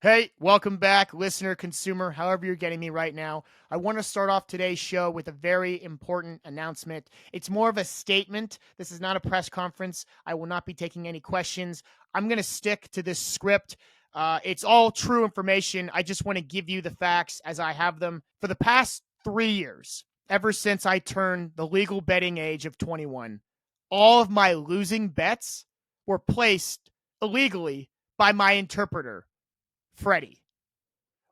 Hey, welcome back, listener, consumer, however you're getting me right now. I want to start off today's show with a very important announcement. It's more of a statement. This is not a press conference. I will not be taking any questions. I'm going to stick to this script. It's all true information. I just want to give you the facts as I have them. For the past 3 years, ever since I turned the legal betting age of 21, all of my losing bets were placed illegally by my interpreter, Freddie.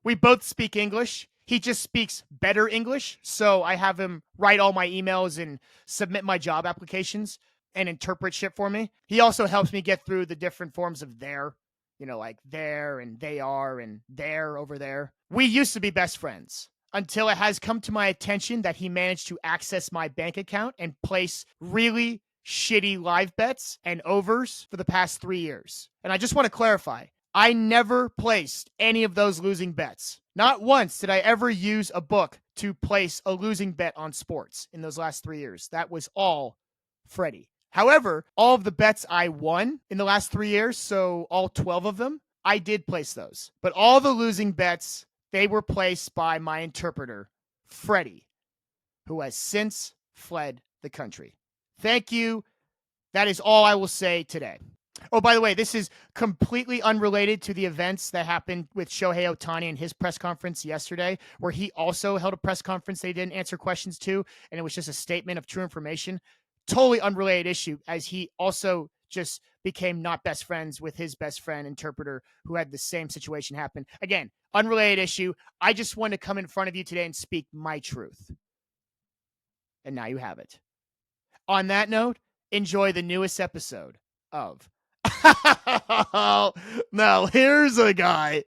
We both speak English. He just speaks better English, so I have him write all my emails and submit my job applications and interpret shit for me. He also helps me get through the different forms of there, like there and they are and there over there. We used to be best friends until it has come to my attention that he managed to access my bank account and place really shitty live bets and overs for the past 3 years. And I just want to clarify, I never placed any of those losing bets. Not once did I ever use a book to place a losing bet on sports in those last 3 years. That was all Freddie. However, all of the bets I won in the last 3 years, so all 12 of them, I did place those. But all the losing bets, they were placed by my interpreter, Freddie, who has since fled the country. Thank you. That is all I will say today. Oh, by the way, this is completely unrelated to the events that happened with Shohei Ohtani and his press conference yesterday, where he also held a press conference they didn't answer questions to, and it was just a statement of true information. Totally unrelated issue, as he also just became not best friends with his best friend interpreter who had the same situation happen. Again, unrelated issue. I just want to come in front of you today and speak my truth. And now you have it. On that note, enjoy the newest episode of Now, here's a guy.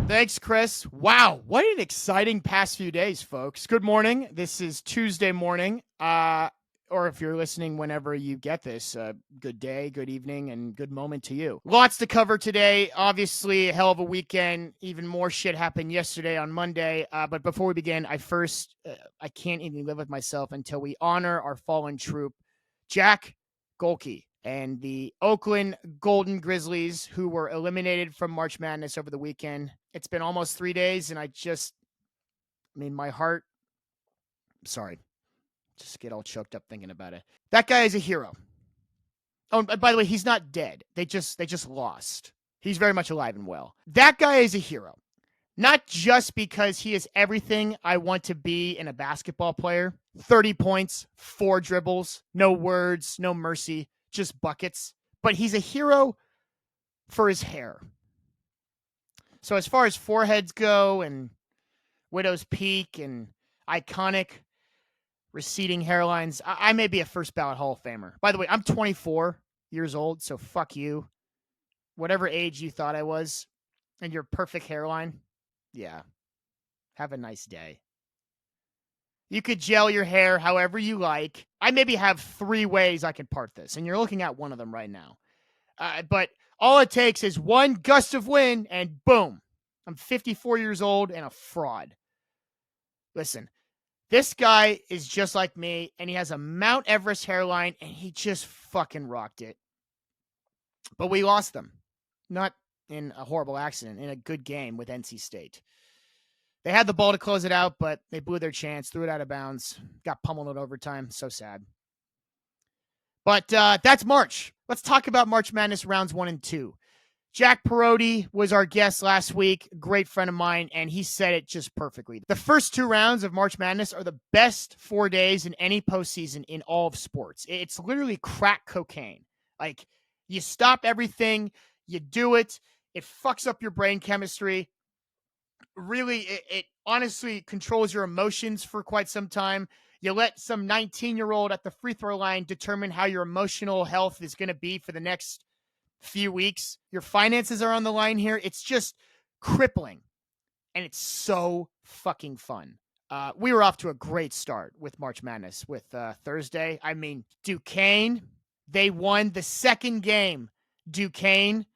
Thanks, Chris. Wow, what an exciting past few days, folks. Good morning. This is Tuesday morning. Or if you're listening whenever you get this, good day, good evening, and good moment to you. Lots to cover today. Obviously, a hell of a weekend. Even more shit happened yesterday on Monday. But before we begin, I can't even live with myself until we honor our fallen troop, Jack Golke, and the Oakland Golden Grizzlies, who were eliminated from March Madness over the weekend. It's been almost 3 days, and my heart, sorry, just get all choked up thinking about it. That guy is a hero. Oh, and by the way, he's not dead. They just lost. He's very much alive and well. That guy is a hero. Not just because he is everything I want to be in a basketball player. 30 points, 4 dribbles, no words, no mercy, just buckets. But he's a hero for his hair. So as far as foreheads go and widow's peak and iconic receding hairlines, I may be a first ballot Hall of Famer. By the way, I'm 24 years old, so fuck you. Whatever age you thought I was and your perfect hairline, yeah, have a nice day. You could gel your hair however you like. I maybe have 3 ways I can part this, and you're looking at one of them right now. But all it takes is one gust of wind, and boom, I'm 54 years old and a fraud. Listen, this guy is just like me, and he has a Mount Everest hairline, and he just fucking rocked it. But we lost them. Not in a horrible accident, in a good game with NC State. They had the ball to close it out, but they blew their chance, threw it out of bounds, got pummeled in overtime. So sad. But that's March. Let's talk about March Madness rounds 1 and 2. Jack Perotti was our guest last week, great friend of mine, and he said it just perfectly. The first 2 rounds of March Madness are the best 4 days in any postseason in all of sports. It's literally crack cocaine. Like, you stop everything, you do it, it fucks up your brain chemistry. Really, it honestly controls your emotions for quite some time. You let some 19-year-old at the free throw line determine how your emotional health is going to be for the next few weeks. Your finances are on the line here. It's just crippling, and it's so fucking fun. We were off to a great start with March Madness with Thursday. I mean, Duquesne, they won the second game. Duquesne,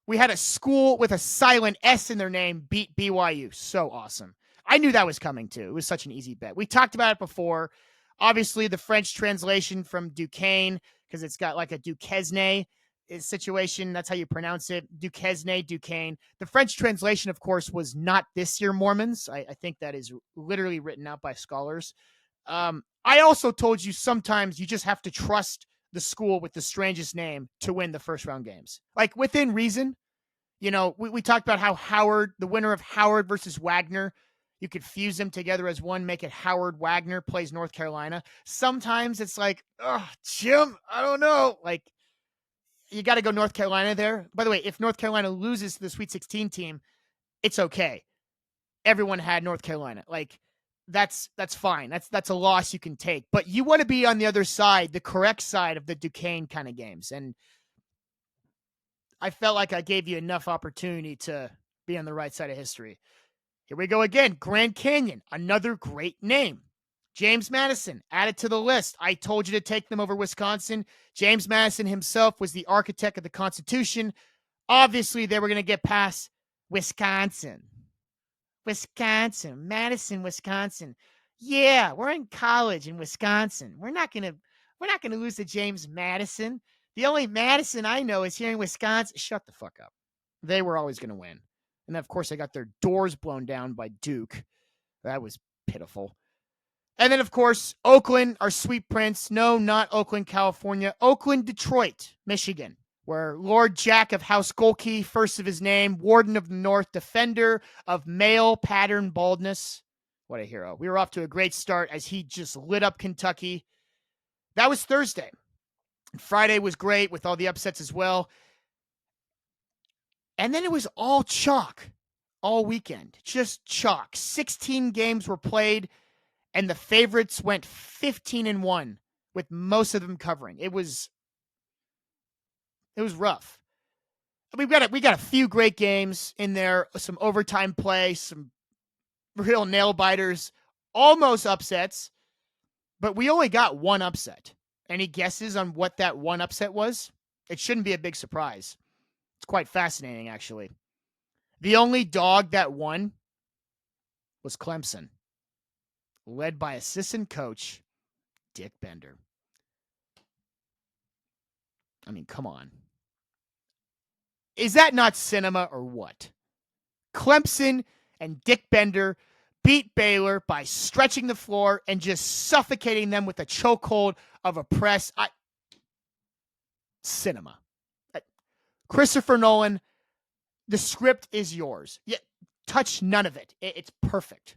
we had a school with a silent S in their name beat BYU. So awesome. I knew that was coming too. It was such an easy bet. We talked about it before. Obviously, the French translation from Duquesne, because it's got like a Duquesne, situation. That's how you pronounce it. Duquesne. The French translation, of course, was not this year Mormons. I think that is literally written out by scholars. I also told you sometimes you just have to trust the school with the strangest name to win the first round games. Like within reason. You know, we talked about how Howard, the winner of Howard versus Wagner, you could fuse them together as one, make it Howard Wagner plays North Carolina. Sometimes it's like, oh, Jim, I don't know. Like, you got to go North Carolina there. By the way, if North Carolina loses to the Sweet 16 team, it's okay. Everyone had North Carolina. Like, that's fine. That's a loss you can take. But you want to be on the other side, the correct side of the Duquesne kind of games. And I felt like I gave you enough opportunity to be on the right side of history. Here we go again. Grand Canyon, another great name. James Madison, added to the list. I told you to take them over Wisconsin. James Madison himself was the architect of the Constitution. Obviously, they were going to get past Wisconsin. Madison, Wisconsin. Yeah, we're in college in Wisconsin. We're not going to lose to James Madison. The only Madison I know is here in Wisconsin. Shut the fuck up. They were always going to win. And of course, they got their doors blown down by Duke. That was pitiful. And then, of course, Oakland, our sweet prince. No, not Oakland, California. Oakland, Detroit, Michigan, where Lord Jack of House Golke, first of his name, Warden of the North, defender of male pattern baldness. What a hero. We were off to a great start as he just lit up Kentucky. That was Thursday. Friday was great with all the upsets as well. And then it was all chalk all weekend. Just chalk. 16 games were played, and the favorites went 15-1, with most of them covering. It was rough. We got a few great games in there, some overtime play, some real nail biters, almost upsets, but we only got one upset. Any guesses on what that one upset was? It shouldn't be a big surprise. It's quite fascinating, actually. The only dog that won was Clemson, led by assistant coach Dick Bender. I mean, come on. Is that not cinema or what? Clemson and Dick Bender beat Baylor by stretching the floor and just suffocating them with a chokehold of a press. Cinema. Christopher Nolan, the script is yours. Yeah, touch none of it. It's perfect.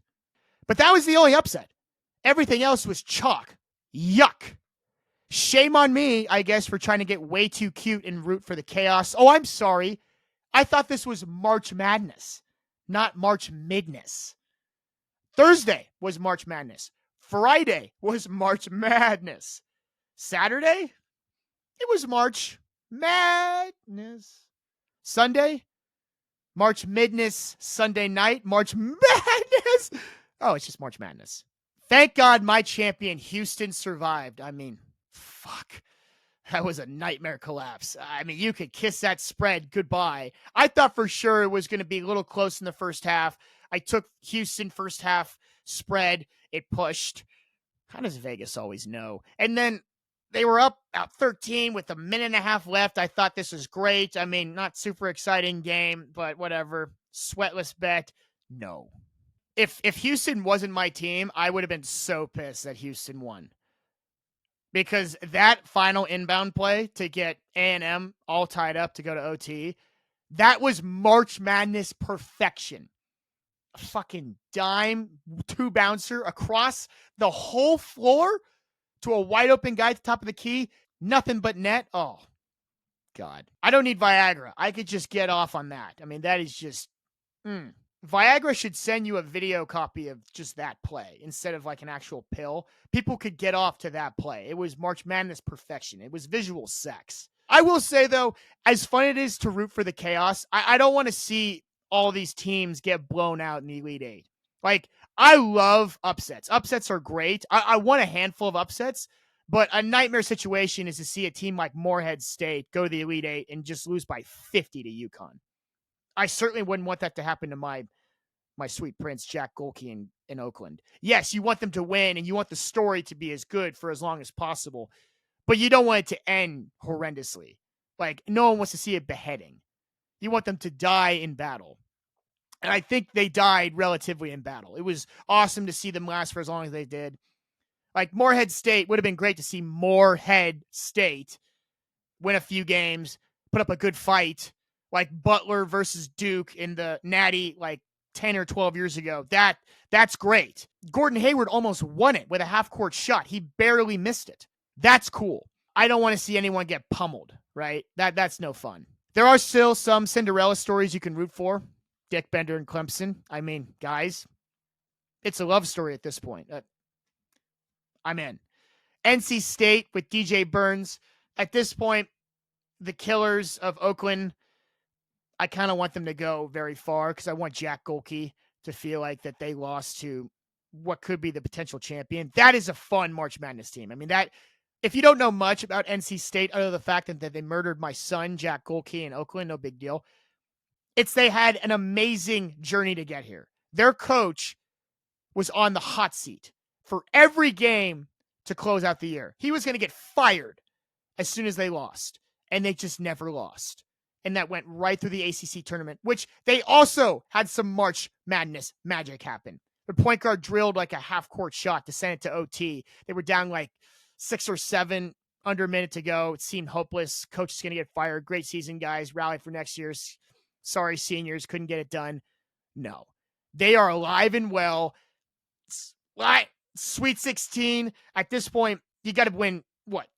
But that was the only upset. Everything else was chalk. Yuck. Shame on me, I guess, for trying to get way too cute and root for the chaos. Oh, I'm sorry. I thought this was March Madness, not March Midness. Thursday was March Madness. Friday was March Madness. Saturday, it was March Madness. Sunday, March Midness. Sunday night, March Madness. Oh, it's just March Madness. Thank God my champion Houston survived. I mean, fuck. That was a nightmare collapse. I mean, you could kiss that spread goodbye. I thought for sure it was going to be a little close in the first half. I took Houston first half spread. It pushed. How does Vegas always know? And then they were up about 13 with a minute and a half left. I thought this was great. I mean, not super exciting game, but whatever. Sweatless bet. No. If Houston wasn't my team, I would have been so pissed that Houston won. Because that final inbound play to get A&M all tied up to go to OT, that was March Madness perfection. A fucking dime, two bouncer across the whole floor to a wide open guy at the top of the key. Nothing but net. Oh, God. I don't need Viagra. I could just get off on that. I mean, that is just... Viagra should send you a video copy of just that play instead of like an actual pill. People could get off to that play. It was March Madness perfection. It was visual sex. I will say, though, as fun it is to root for the chaos, I don't want to see all these teams get blown out in the Elite Eight. Like, I love upsets. Upsets are great. I want a handful of upsets, but a nightmare situation is to see a team like Morehead State go to the Elite Eight and just lose by 50 to UConn. I certainly wouldn't want that to happen to my sweet prince, Jack Golke in Oakland. Yes, you want them to win, and you want the story to be as good for as long as possible, but you don't want it to end horrendously. Like, no one wants to see a beheading. You want them to die in battle. And I think they died relatively in battle. It was awesome to see them last for as long as they did. Like, Morehead State would have been great to see Morehead State win a few games, put up a good fight, like Butler versus Duke in the Natty like 10 or 12 years ago. That's great. Gordon Hayward almost won it with a half-court shot. He barely missed it. That's cool. I don't want to see anyone get pummeled, right? That's no fun. There are still some Cinderella stories you can root for. Dick Bender and Clemson. I mean, guys, it's a love story at this point. I'm in. NC State with DJ Burns. At this point, the Killers of Oakland, I kind of want them to go very far because I want Jack Golke to feel like that they lost to what could be the potential champion. That is a fun March Madness team. I mean, that if you don't know much about NC State, other than the fact that they murdered my son, Jack Golke, in Oakland, no big deal. It's they had an amazing journey to get here. Their coach was on the hot seat for every game to close out the year. He was going to get fired as soon as they lost, and they just never lost. And that went right through the ACC tournament, which they also had some March Madness magic happen. The point guard drilled like a half-court shot to send it to OT. They were down like 6 or 7 under a minute to go. It seemed hopeless. Coach is going to get fired. Great season, guys. Rally for next year's. Sorry, seniors, couldn't get it done. No. They are alive and well. Sweet 16. At this point, you got to win,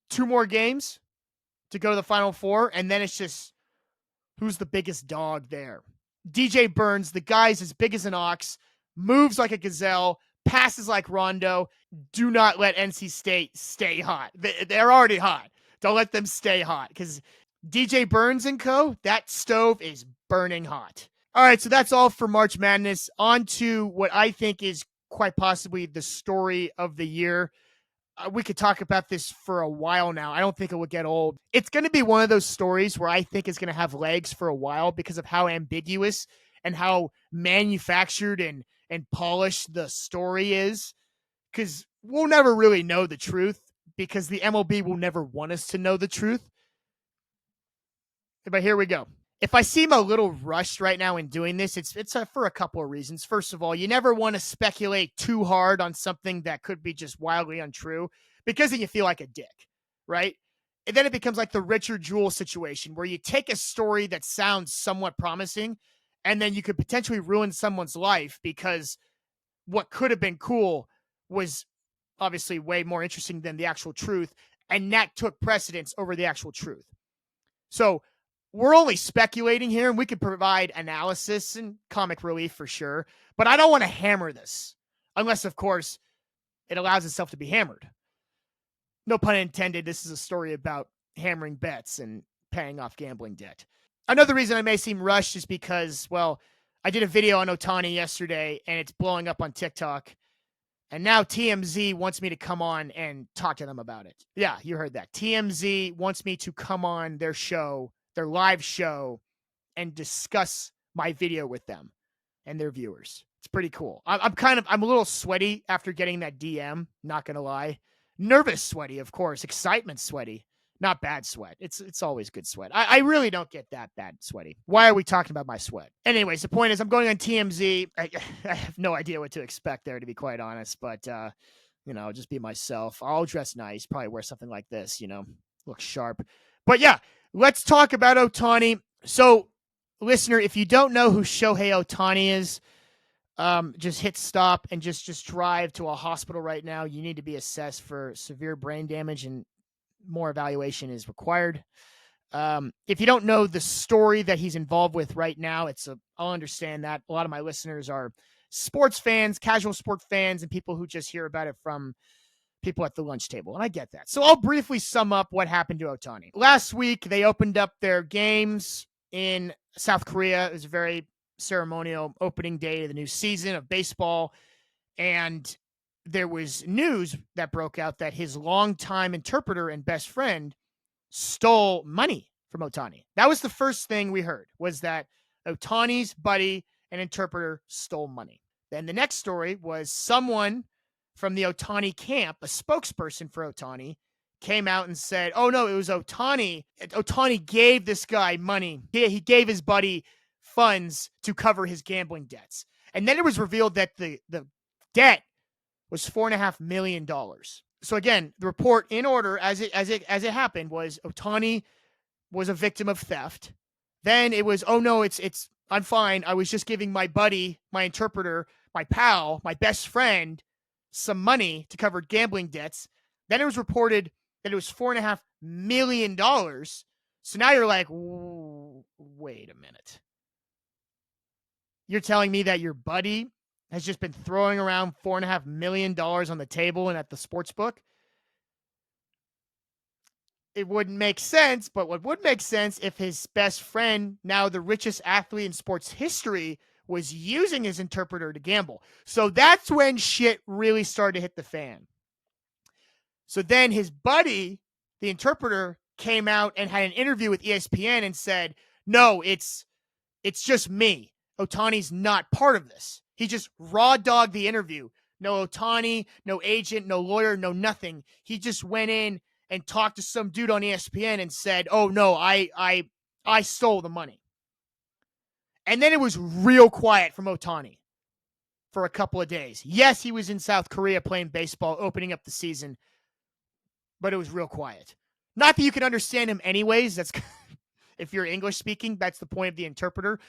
2 more games to go to the Final Four? And then it's just, who's the biggest dog there? DJ Burns, the guy's as big as an ox, moves like a gazelle, passes like Rondo. Do not let NC State stay hot. They're already hot. Don't let them stay hot because DJ Burns and co., that stove is burning hot. All right, so that's all for March Madness. On to what I think is quite possibly the story of the year. We could talk about this for a while now. I don't think it will get old. It's going to be one of those stories where I think it's going to have legs for a while because of how ambiguous and how manufactured and polished the story is. Because we'll never really know the truth because the MLB will never want us to know the truth. But here we go. If I seem a little rushed right now in doing this, it's for a couple of reasons. First of all, you never want to speculate too hard on something that could be just wildly untrue because then you feel like a dick, right? And then it becomes like the Richard Jewell situation where you take a story that sounds somewhat promising and then you could potentially ruin someone's life because what could have been cool was obviously way more interesting than the actual truth, and that took precedence over the actual truth. So we're only speculating here, and we could provide analysis and comic relief for sure, but I don't want to hammer this unless, of course, it allows itself to be hammered. No pun intended. This is a story about hammering bets and paying off gambling debt. Another reason I may seem rushed is because, well, I did a video on Ohtani yesterday, and it's blowing up on TikTok, and now TMZ wants me to come on and talk to them about it. Yeah, you heard that. TMZ wants me to come on their show, their live show, and discuss my video with them and their viewers. It's pretty cool. I'm a little sweaty after getting that DM, not going to lie. Nervous sweaty, of course. Excitement sweaty. Not bad sweat. It's always good sweat. I really don't get that bad sweaty. Why are we talking about my sweat? Anyways, the point is I'm going on TMZ. I have no idea what to expect there, to be quite honest. But, just be myself. I'll dress nice. Probably wear something like this, look sharp. But yeah, let's talk about Ohtani. So, listener, if you don't know who Shohei Ohtani is, just hit stop and just drive to a hospital right now. You need to be assessed for severe brain damage and more evaluation is required. If you don't know the story that he's involved with right now, I'll understand that. A lot of my listeners are sports fans, casual sport fans, and people who just hear about it from people at the lunch table. And I get that. So I'll briefly sum up what happened to Ohtani. Last week, they opened up their games in South Korea. It was a very ceremonial opening day of the new season of baseball. And there was news that broke out that his longtime interpreter and best friend stole money from Ohtani. That was the first thing we heard, was that Ohtani's buddy and interpreter stole money. Then the next story was someone from the Ohtani camp, a spokesperson for Ohtani, came out and said, oh, no, it was Ohtani. Ohtani gave this guy money. He gave his buddy funds to cover his gambling debts. And then it was revealed that the debt was $4.5 million. So again, the report in order as it happened was Ohtani was a victim of theft. Then it was, oh no, I'm fine. I was just giving my buddy, my interpreter, my pal, my best friend, some money to cover gambling debts. Then it was reported that it was $4.5 million. So now you're like, wait a minute. You're telling me that your buddy has just been throwing around $4.5 million on the table and at the sports book? It wouldn't make sense, but what would make sense if his best friend, now the richest athlete in sports history, was using his interpreter to gamble. So that's when shit really started to hit the fan. So then his buddy, the interpreter, came out and had an interview with ESPN and said, no, it's just me. Ohtani's not part of this. He just raw dogged the interview. No Ohtani, no agent, no lawyer, no nothing. He just went in and talked to some dude on ESPN and said, oh no, I stole the money. And then it was real quiet from Ohtani for a couple of days. Yes, he was in South Korea playing baseball, opening up the season, but it was real quiet. Not that you can understand him anyways. That's if you're English speaking, that's the point of the interpreter.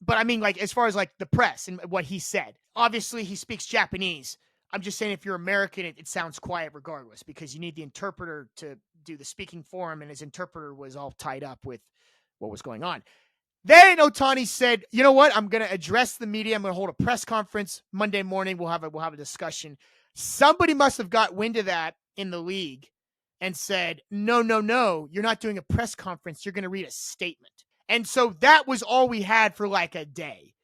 But I mean, like, as far as like the press and what he said, obviously he speaks Japanese. I'm just saying if you're American, it sounds quiet regardless because you need the interpreter to do the speaking for him, and his interpreter was all tied up with what was going on. Then Ohtani said, you know what? I'm going to address the media. I'm going to hold a press conference Monday morning. We'll have a discussion. Somebody must have got wind of that in the league and said, no, you're not doing a press conference. You're going to read a statement. And so that was all we had for like a day.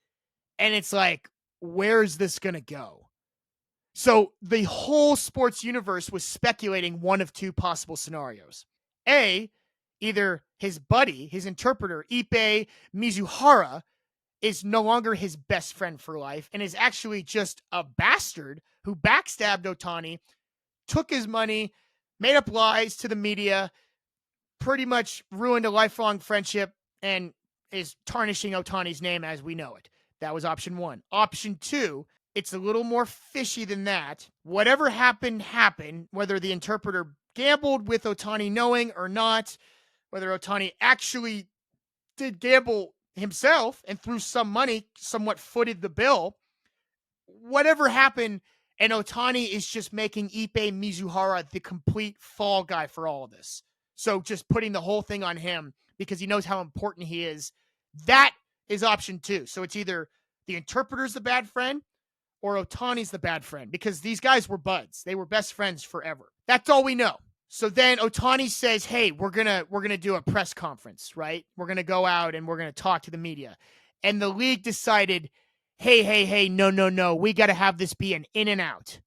And it's like, where is this going to go? So the whole sports universe was speculating one of two possible scenarios. A, either his buddy, his interpreter, Ippei Mizuhara, is no longer his best friend for life and is actually just a bastard who backstabbed Ohtani, took his money, made up lies to the media, pretty much ruined a lifelong friendship, and is tarnishing Ohtani's name as we know it. That was option one. Option two, it's a little more fishy than that. Whatever happened, whether the interpreter gambled with Ohtani knowing or not, whether Ohtani actually did gamble himself and threw some money, somewhat footed the bill, whatever happened, and Ohtani is just making Ippei Mizuhara the complete fall guy for all of this. So just putting the whole thing on him because he knows how important he is. That is option two. So it's either the interpreter's the bad friend or Ohtani's the bad friend because these guys were buds. They were best friends forever. That's all we know. So then Ohtani says, hey, we're gonna do a press conference, right? We're going to go out and we're going to talk to the media. And the league decided, hey, no. We got to have this be an in and out.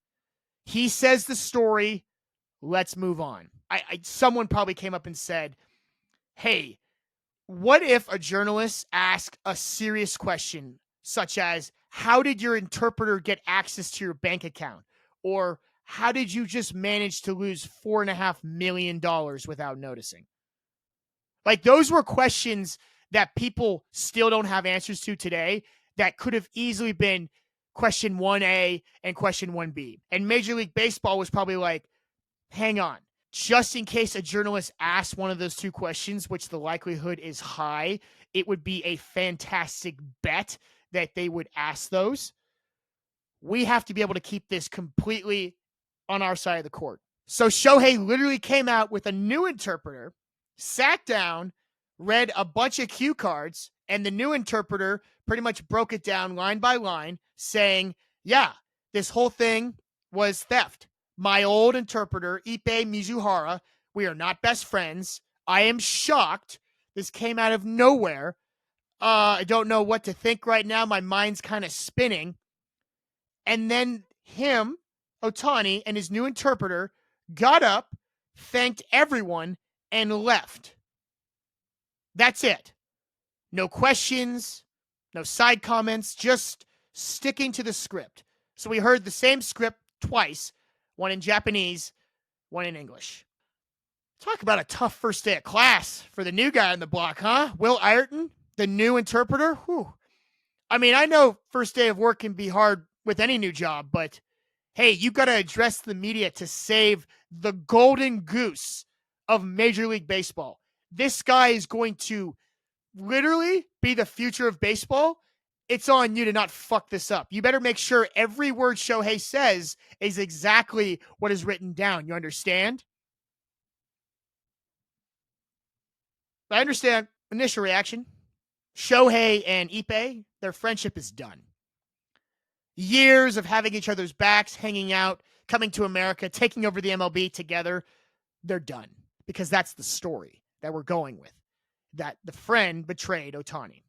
He says the story. Let's move on. Someone probably came up and said, hey, what if a journalist asked a serious question such as, how did your interpreter get access to your bank account? Or how did you just manage to lose $4.5 million without noticing? Like, those were questions that people still don't have answers to today that could have easily been question 1A and question 1B. And Major League Baseball was probably like, hang on. Just in case a journalist asks one of those two questions, which the likelihood is high, it would be a fantastic bet that they would ask those. We have to be able to keep this completely on our side of the court. So Shohei literally came out with a new interpreter, sat down, read a bunch of cue cards, and the new interpreter pretty much broke it down line by line, saying, yeah, this whole thing was theft. My old interpreter, Ippei Mizuhara, we are not best friends. I am shocked. This came out of nowhere. I don't know what to think right now. My mind's kind of spinning. And then him, Ohtani, and his new interpreter got up, thanked everyone, and left. That's it. No questions, no side comments, just sticking to the script. So we heard the same script twice, one in Japanese, one in English. Talk about a tough first day of class for the new guy on the block, huh? Will Ayrton, the new interpreter? Whew. I mean, I know first day of work can be hard with any new job, but hey, you got to address the media to save the golden goose of Major League Baseball. This guy is going to literally be the future of baseball. It's on you to not fuck this up. You better make sure every word Shohei says is exactly what is written down. You understand? I understand. Initial reaction. Shohei and Ippei, their friendship is done. Years of having each other's backs, hanging out, coming to America, taking over the MLB together, they're done. Because that's the story that we're going with. That the friend betrayed Ohtani.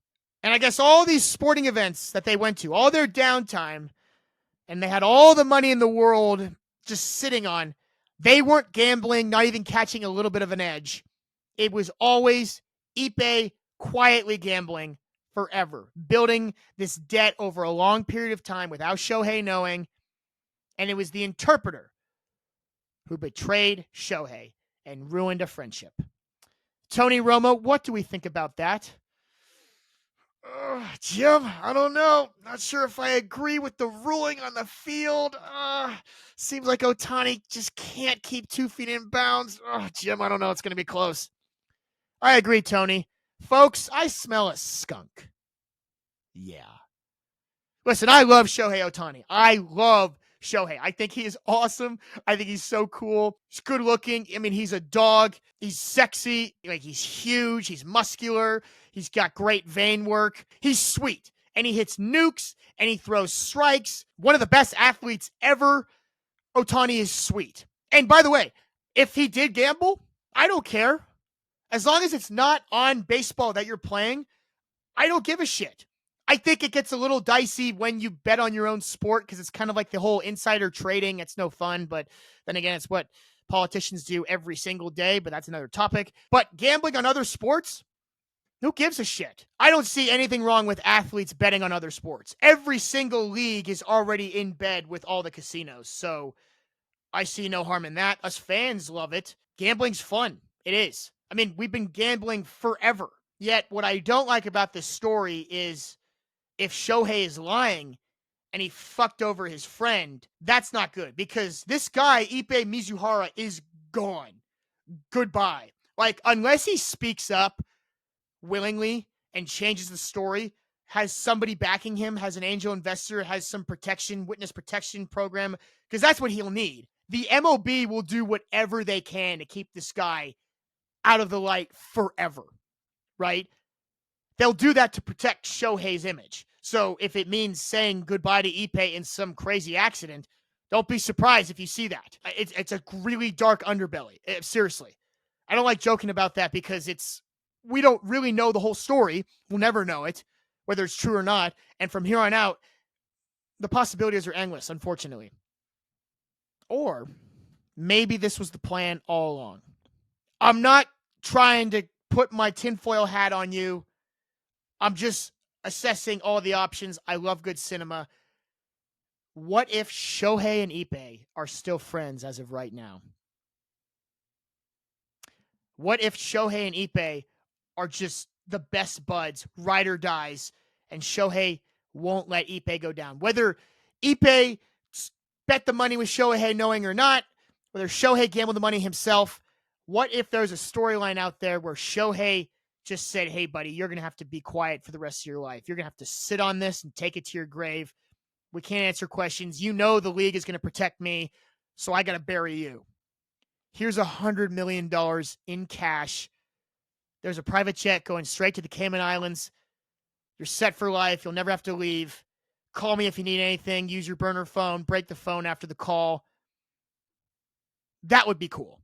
And I guess all these sporting events that they went to, all their downtime, and they had all the money in the world just sitting on, they weren't gambling, not even catching a little bit of an edge. It was always Ippei quietly gambling forever, building this debt over a long period of time without Shohei knowing. And it was the interpreter who betrayed Shohei and ruined a friendship. Tony Romo, what do we think about that? Jim, I don't know. Not sure if I agree with the ruling on the field. Seems like Ohtani just can't keep 2 feet in bounds. Jim, I don't know. It's going to be close. I agree, Tony. Folks, I smell a skunk. Yeah. Listen, I love Shohei Ohtani. I love Shohei. I think he is awesome. I think he's so cool. He's good looking. I mean, he's a dog. He's sexy. Like, he's huge. He's muscular. He's got great vein work. He's sweet. And he hits nukes and he throws strikes. One of the best athletes ever. Ohtani is sweet. And by the way, if he did gamble, I don't care. As long as it's not on baseball that you're playing, I don't give a shit. I think it gets a little dicey when you bet on your own sport because it's kind of like the whole insider trading. It's no fun, but then again, it's what politicians do every single day, but that's another topic. But gambling on other sports, who gives a shit? I don't see anything wrong with athletes betting on other sports. Every single league is already in bed with all the casinos, so I see no harm in that. Us fans love it. Gambling's fun. It is. I mean, we've been gambling forever. Yet, what I don't like about this story is if Shohei is lying and he fucked over his friend, that's not good. Because this guy, Ippei Mizuhara, is gone. Goodbye. Like, unless he speaks up willingly and changes the story, has somebody backing him, has an angel investor, has some protection, witness protection program, because that's what he'll need. The MLB will do whatever they can to keep this guy out of the light forever, right? They'll do that to protect Shohei's image. So if it means saying goodbye to Ippei in some crazy accident, don't be surprised if you see that. It's a really dark underbelly. Seriously. I don't like joking about that because we don't really know the whole story. We'll never know it, whether it's true or not. And from here on out, the possibilities are endless, unfortunately. Or maybe this was the plan all along. I'm not trying to put my tinfoil hat on you. I'm just assessing all the options. I love good cinema. What if Shohei and Ippei are still friends as of right now? What if Shohei and Ippei are just the best buds, ride or dies, and Shohei won't let Ippei go down? Whether Ippei bet the money with Shohei knowing or not, whether Shohei gambled the money himself, what if there's a storyline out there where Shohei just said, hey, buddy, you're going to have to be quiet for the rest of your life. You're going to have to sit on this and take it to your grave. We can't answer questions. You know the league is going to protect me, so I got to bury you. Here's $100 million in cash. There's a private jet going straight to the Cayman Islands. You're set for life. You'll never have to leave. Call me if you need anything. Use your burner phone. Break the phone after the call. That would be cool,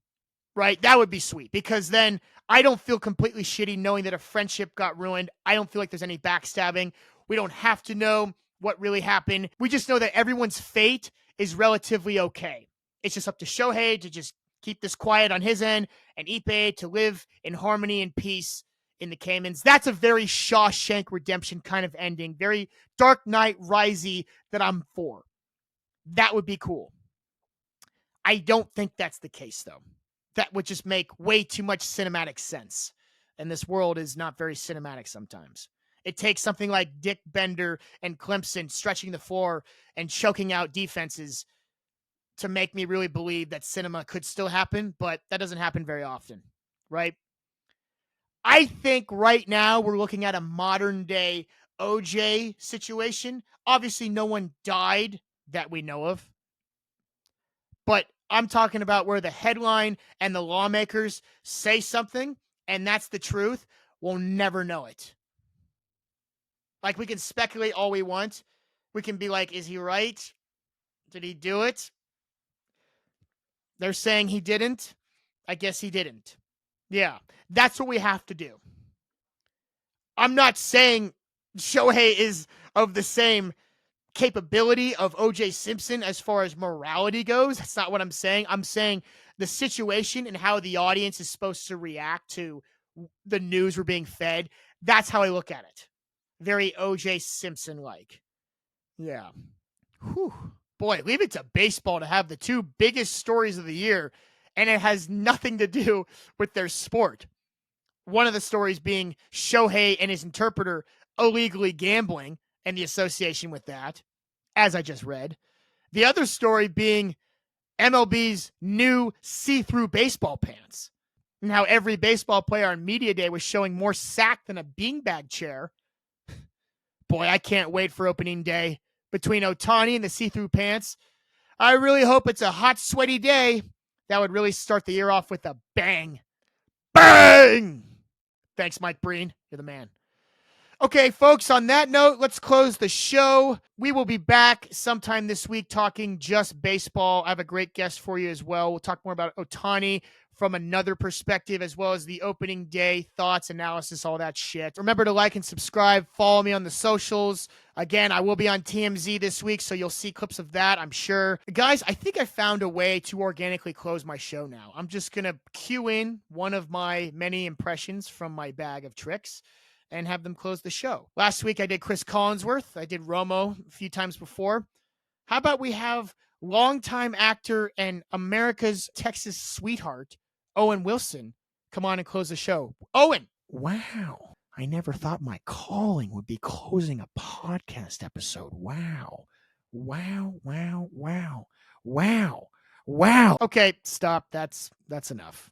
right? That would be sweet because then I don't feel completely shitty knowing that a friendship got ruined. I don't feel like there's any backstabbing. We don't have to know what really happened. We just know that everyone's fate is relatively okay. It's just up to Shohei to just keep this quiet on his end and Ippei to live in harmony and peace in the Caymans. That's a very Shawshank Redemption kind of ending. Very Dark Knight Risey that I'm for. That would be cool. I don't think that's the case, though. that would just make way too much cinematic sense. And this world is not very cinematic sometimes. It takes something like Dick Bender and Clemson stretching the floor and choking out defenses to make me really believe that cinema could still happen, but that doesn't happen very often, right? I think right now we're looking at a modern day OJ situation. Obviously, no one died that we know of, but I'm talking about where the headline and the lawmakers say something, and that's the truth. We'll never know it. Like, we can speculate all we want. We can be like, is he right? Did he do it? They're saying he didn't. I guess he didn't. Yeah, that's what we have to do. I'm not saying Shohei is of the same capability of OJ Simpson as far as morality goes. That's not what I'm saying. I'm saying the situation and how the audience is supposed to react to the news we're being fed. That's how I look at it. Very OJ Simpson like. Yeah. Whew. Boy, leave it to baseball to have the two biggest stories of the year, and it has nothing to do with their sport. One of the stories being Shohei and his interpreter illegally gambling and the association with that, as I just read. The other story being MLB's new see-through baseball pants, and how every baseball player on media day was showing more sack than a beanbag chair. Boy, I can't wait for opening day. Between Ohtani and the see-through pants, I really hope it's a hot, sweaty day. That would really start the year off with a bang. Bang! Thanks, Mike Breen. You're the man. Okay, folks, on that note, let's close the show. We will be back sometime this week talking just baseball. I have a great guest for you as well. We'll talk more about Ohtani from another perspective, as well as the opening day thoughts, analysis, all that shit. Remember to like and subscribe. Follow me on the socials. Again, I will be on TMZ this week, so you'll see clips of that, I'm sure. Guys, I think I found a way to organically close my show now. I'm just going to cue in one of my many impressions from my bag of tricks and have them close the show. Last week, I did Chris Collinsworth. I did Romo a few times before. How about we have longtime actor and America's Texas sweetheart, Owen Wilson, come on and close the show. Owen! Wow. I never thought my calling would be closing a podcast episode. Wow. Wow, wow, wow. Wow. Wow. Okay, stop. That's enough.